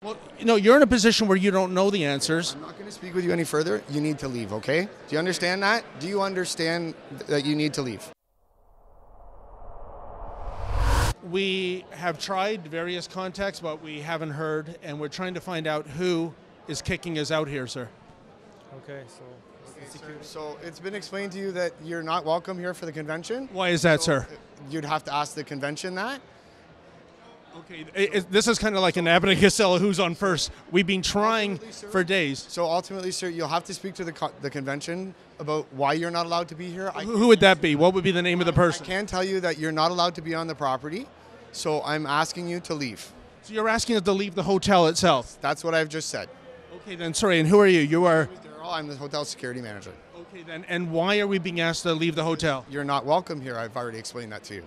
Well, you're in a position where you don't know the answers. I'm not going to speak with you any further. You need to leave, okay? Do you understand that? Do you understand that you need to leave? We have tried various contacts, but we haven't heard, and we're trying to find out who is kicking us out here, sir. Okay, so it's been explained to you that you're not welcome here for the convention? Why is that, sir? You'd have to ask the convention that? Okay, this is kind of like an Abbott and Costello who's on first. We've been trying for days. So ultimately, sir, you'll have to speak to the convention about why you're not allowed to be here. Who would that be? What would be the name of the person? I can tell you that you're not allowed to be on the property, so I'm asking you to leave. So you're asking us to leave the hotel itself? That's what I've just said. Okay, then, sorry, and who are you? You are? I'm the hotel security manager. Okay, then, and why are we being asked to leave the hotel? You're not welcome here. I've already explained that to you.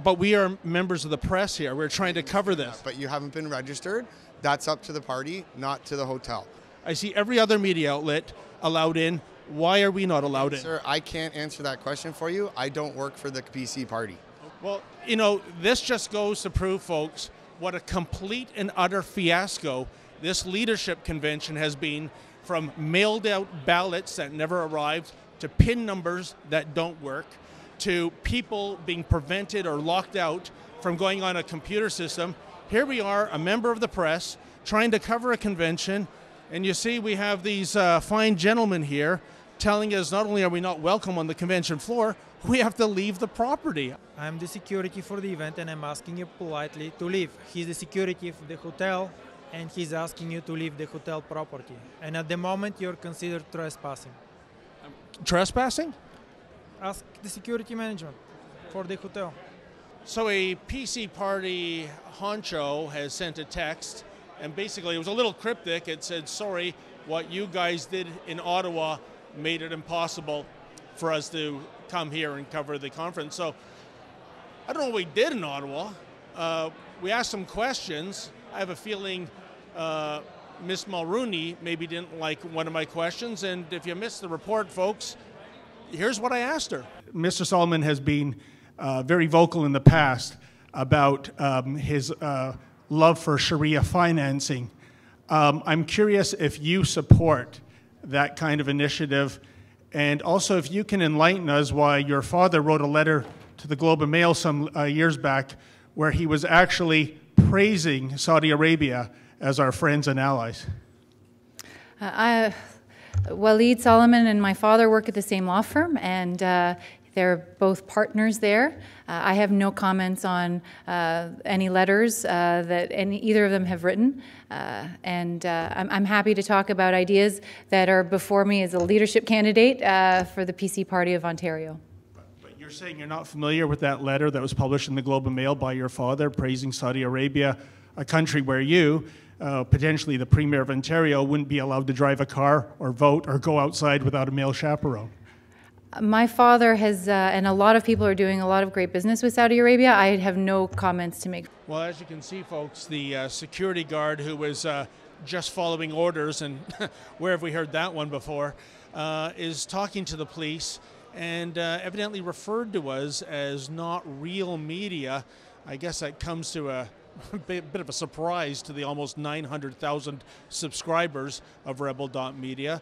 But we are members of the press here. We're trying to cover this. But you haven't been registered. That's up to the party, not to the hotel. I see every other media outlet allowed in. Why are we not allowed in? Sir, I can't answer that question for you. I don't work for the PC party. Well, this just goes to prove, folks, what a complete and utter fiasco this leadership convention has been, from mailed out ballots that never arrived, to PIN numbers that don't work, to people being prevented or locked out from going on a computer system. Here we are, a member of the press, trying to cover a convention, and you see we have these fine gentlemen here telling us not only are we not welcome on the convention floor, we have to leave the property. I'm the security for the event and I'm asking you politely to leave. He's the security of the hotel and he's asking you to leave the hotel property. And at the moment you're considered trespassing. Trespassing? Ask the security management for the hotel. So a PC party honcho has sent a text, and basically it was a little cryptic. It said, sorry, what you guys did in Ottawa made it impossible for us to come here and cover the conference. So I don't know what we did in Ottawa. We asked some questions. I have a feeling Ms. Mulrooney maybe didn't like one of my questions, and if you missed the report, folks, here's what I asked her. Mr. Solomon has been very vocal in the past about his love for Sharia financing. I'm curious if you support that kind of initiative, and also if you can enlighten us why your father wrote a letter to the Globe and Mail some years back where he was actually praising Saudi Arabia as our friends and allies. Waleed Solomon and my father work at the same law firm, and they're both partners there. I have no comments on any letters that either of them have written, and I'm happy to talk about ideas that are before me as a leadership candidate for the PC Party of Ontario. But you're saying you're not familiar with that letter that was published in the Globe and Mail by your father praising Saudi Arabia, a country where you, potentially the Premier of Ontario, wouldn't be allowed to drive a car or vote or go outside without a male chaperone? My father has, and a lot of people are doing a lot of great business with Saudi Arabia. I have no comments to make. Well, as you can see, folks, the security guard who was just following orders, and where have we heard that one before, is talking to the police and evidently referred to us as not real media. I guess that comes to a bit of a surprise to the almost 900,000 subscribers of Rebel.media.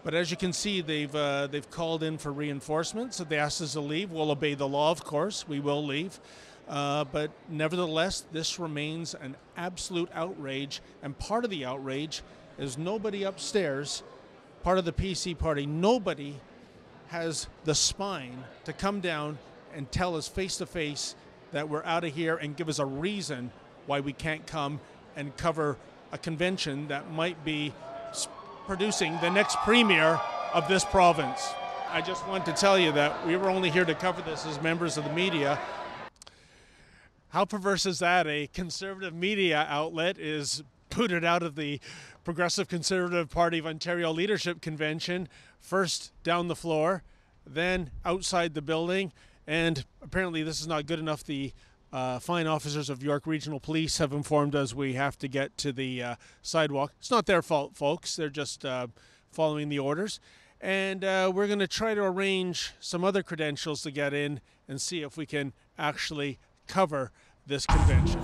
But as you can see, they've called in for reinforcements. So they asked us to leave. We'll obey the law, of course. We will leave. But nevertheless, this remains an absolute outrage. And part of the outrage is nobody upstairs, part of the PC party, nobody has the spine to come down and tell us face to face that we're out of here and give us a reason why we can't come and cover a convention that might be producing the next premier of this province. I just want to tell you that we were only here to cover this as members of the media. How perverse is that? A conservative media outlet is booted out of the Progressive Conservative Party of Ontario Leadership Convention, first down the floor, then outside the building, and apparently this is not good enough. The fine officers of York Regional Police have informed us we have to get to the sidewalk. It's not their fault, folks. They're just following the orders. And we're going to try to arrange some other credentials to get in and see if we can actually cover this convention.